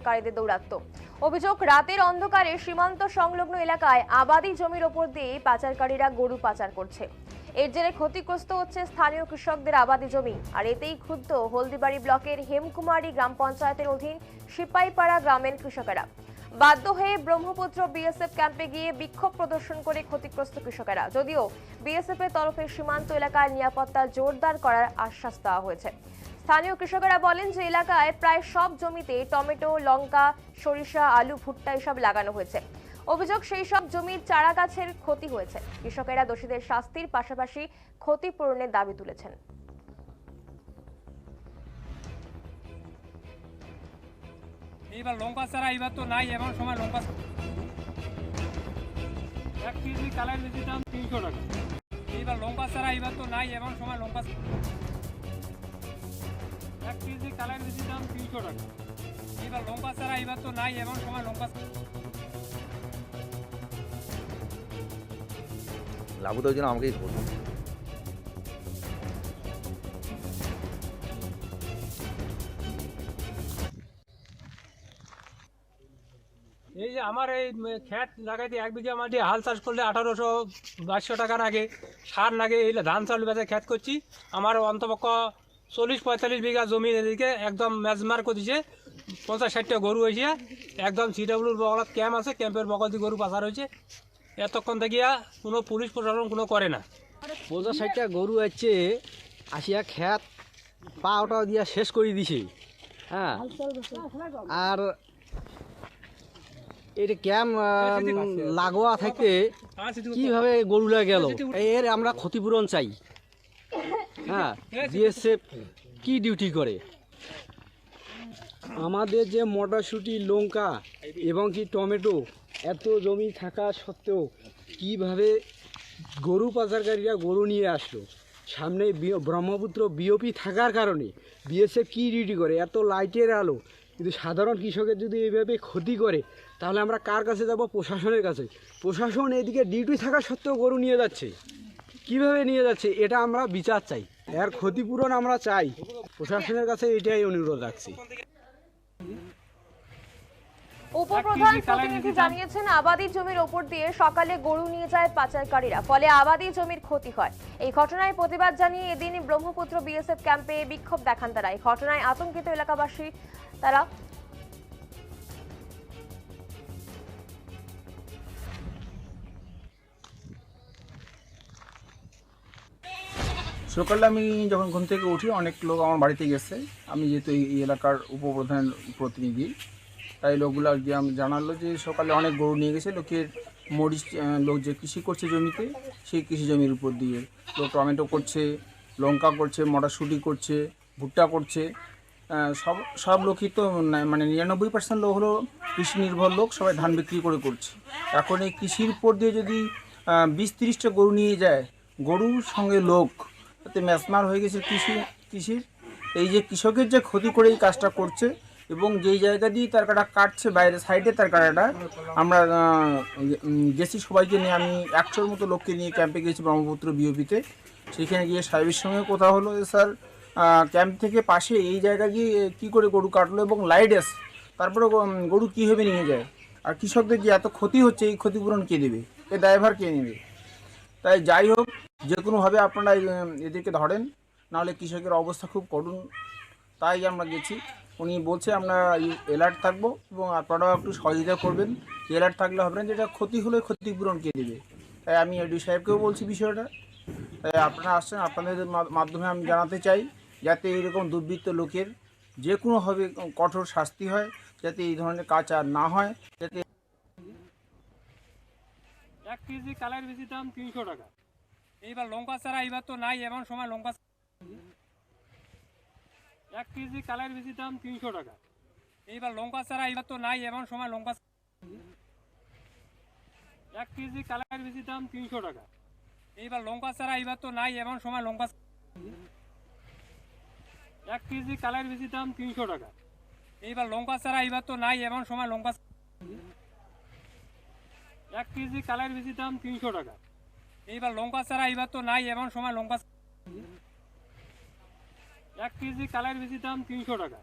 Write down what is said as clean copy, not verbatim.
পাচারকারীদের দৌরাত্ম্য। অভিযোগ, রাতের অন্ধকারে সীমান্ত সংলগ্ন এলাকায় আবাদি জমির ওপর দিয়ে পাচারকারীরা গরু পাচার করছে। এর জেরে ক্ষতিগ্রস্ত হচ্ছে স্থানীয় কৃষকদের আবাদি জমি। আর এতেই ক্ষুব্ধ হলদিবাড়ি ব্লকের হেমকুমারী গ্রাম পঞ্চায়েতের অধীন সিপাইপাড়া গ্রামের কৃষকেরা। বাধ্য হয়ে ব্রহ্মপুত্র বিএসএফ ক্যাম্পে গিয়ে বিক্ষোভ প্রদর্শন করে ক্ষতিগ্রস্ত কৃষকেরা। যদিও বিএসএফ এর তরফে সীমান্ত এলাকার নিরাপত্তা জোরদার করার আশ্বাস দেওয়া হয়েছে। স্থানীয় কৃষকেরা বলেন যে এলাকায় প্রায় সব জমিতে টমেটো, লঙ্কা, সরিষা, আলু, ভুট্টা এসব লাগানো হয়েছে। অভিযোগ, সেই সব জমির চারা গাছের ক্ষতি হয়েছে। কৃষকেরা দোষীদের শাস্তির পাশাপাশি ক্ষতিপূরণের দাবি তুলেছেন। এইবার লঙ্কা চারা এবার তো নাই, এমন সময় লঙ্কা 1 কেজি কালার বেশি দাম 300 টাকা। এইবার লঙ্কা চারা এবার তো নাই, এমন সময় লঙ্কা 1 কেজি কালার বেশি দাম 300 টাকা। এইবার লঙ্কা চারা এবার তো নাই, এমন সময় লঙ্কা লাভুদার জন্য আমাকেই করবো। এই যে আমার এই ক্ষেত লাগাইতে 1 বিঘা মাটি হাল চাষ করলে 1800-2200 টাকার আগে সার লাগে। এই ধান চাউল বেচে ক্ষেত করছি। আমার অন্তপক্ষ 40-45 বিঘা জমি এদিকে একদম ম্যাজমার করে দিয়েছে। 50-60টা গরু হয়েছে। একদম সিডব্লিউর বগলত ক্যাম্প আছে, ক্যাম্পের বগল দিয়ে গরু পাচার হয়েছে। এতক্ষণ থেকে কোনো পুলিশ প্রশাসন কোনো করে না। 50-60টা গরু আছে আসিয়া ক্ষেত পা ওটা দিয়া শেষ করে দিছে। হ্যাঁ, আর এটা ক্যাম্প লাগোয়া থাকতে কিভাবে গরুলা গেল, এর আমরা ক্ষতিপূরণ চাই। হ্যাঁ, বিএসএফ কি ডিউটি করে? আমাদের যে মটরশুঁটি, লঙ্কা এবং কি টমেটো এত জমি থাকা সত্ত্বেও কিভাবে গরু পাচারকারীরা গরু নিয়ে আসলো? সামনে ব্রহ্মপুত্র বিওপি থাকার কারণে বিএসএফ কি ডিউটি করে? এত লাইটের আলো, কিন্তু সাধারণ কৃষকের যদি এইভাবে ক্ষতি করে তাহলে আমরা কার কাছে যাব? প্রশাসনের কাছে। প্রশাসন এদিকে ডিউটি থাকা সত্ত্বেও গরু নিয়ে যাচ্ছে, কিভাবে নিয়ে যাচ্ছে? এটা আমরা বিচার চাই, এর ক্ষতিপূরণ আমরা চাই। প্রশাসনের কাছে এটাই অনুরোধ রাখছি। উপপ্রধান প্রতিনিধি জানিয়েছেন, আবাদি জমির ওপর দিয়ে সকালে গরু নিয়ে যায় পাচারকারীরা, ফলে আবাদি জমির ক্ষতি হয়। এই ঘটনায় প্রতিবাদ জানিয়ে এদিন ব্রহ্মপুত্র বিএসএফ ক্যাম্পে বিক্ষোভ দেখান তারা। এই ঘটনায় আতঙ্কিত এলাকাবাসী তারা। সকালে আমি যখন ঘুম থেকে উঠি অনেক লোক আমার বাড়িতে গেছে। আমি যেহেতু এই এলাকার উপপ্রধান প্রতিনিধি, তাই লোকগুলো গিয়ে আমি জানালো যে সকালে অনেক গরু নিয়ে গেছে। লোকের মরিচ, লোক যে কৃষি করছে জমিতে, সেই কৃষি জমির উপর দিয়ে লোক টমেটো করছে, লঙ্কা করছে, মটরশুঁটি করছে, ভুট্টা করছে। সব লোকই তো মানে 99% লোক হলো কৃষি নির্ভর লোক, সবাই ধান বিক্রি করে করছে। এখন এই কৃষির উপর দিয়ে যদি 20-30টা গরু নিয়ে যায়, গরুর সঙ্গে লোক, তাতে ম্যাসমার হয়ে গেছে কৃষির। এই যে কৃষকের যে ক্ষতি করে এই কাজটা করছে, এবং যেই জায়গা দিয়ে তার কাটা কাটছে বাইরে সাইডে তার কাটাটা, আমরা গেছি সবাইকে নিয়ে। আমি 100-র মতো লোককে নিয়ে ক্যাম্পে গেছি ব্রহ্মপুত্র বিওপিতে। সেখানে গিয়ে সাহেবের সঙ্গে কথা হলো যে স্যার, ক্যাম্প থেকে পাশে এই জায়গা দিয়ে কী করে গরু কাটলো এবং লাইট এসে তারপরে গরু কীভাবে নিয়ে যায়, আর কৃষকদের যে এত ক্ষতি হচ্ছে এই ক্ষতিপূরণ কে দেবে, এ দায়ভার কে নেবে? তাই যাই হোক, যে কোনোভাবে আপনারা এদেরকে ধরেন, নাহলে কৃষকের অবস্থা খুব করুণ। তাই আমরা গেছি। উনি বলছে আমরা অ্যালার্ট থাকবো এবং আপনারাও একটু সহযোগিতা করবেন। অ্যালার্ট থাকলে হবে না, যেটা ক্ষতি হলে ক্ষতিপূরণ কে দেবে। তাই আমি এডি সাহেবকেও বলছি বিষয়টা। তাই আপনারা আসছেন, আপনাদের মাধ্যমে আমি জানাতে চাই যাতে এরকম দুর্বৃত্ত লোকের যে কোনোভাবে কঠোর শাস্তি হয়, যাতে এই ধরনের কাজ আর না হয়। যাতে 1 কেজি কালার বেশি দাম 300 টাকা। এইবার লঙ্কা চারা এবার তো নাই, এমন সময় লঙ্কা 1 কেজি কালার বেশি দাম 300 টাকা। এইবার লঙ্কা চারা এবার তো নাই, এমন সময় লঙ্কা 1 কেজি কালার বেশি দাম 300 টাকা। এইবার লঙ্কা চারা এবার তো নাই, এমন সময় লঙ্কা 1 কেজি কালার বেশি দাম 300 টাকা। এইবার লঙ্কা চারা এবার তো নাই, এমন সময় লঙ্কা 1 কেজি কালার বেশি দাম 300 টাকা। এইবার লঙ্কা চারা এবার তো নাই, এমন সময় লঙ্কা 1 কেজি কালার বেশি দাম 300 টাকা।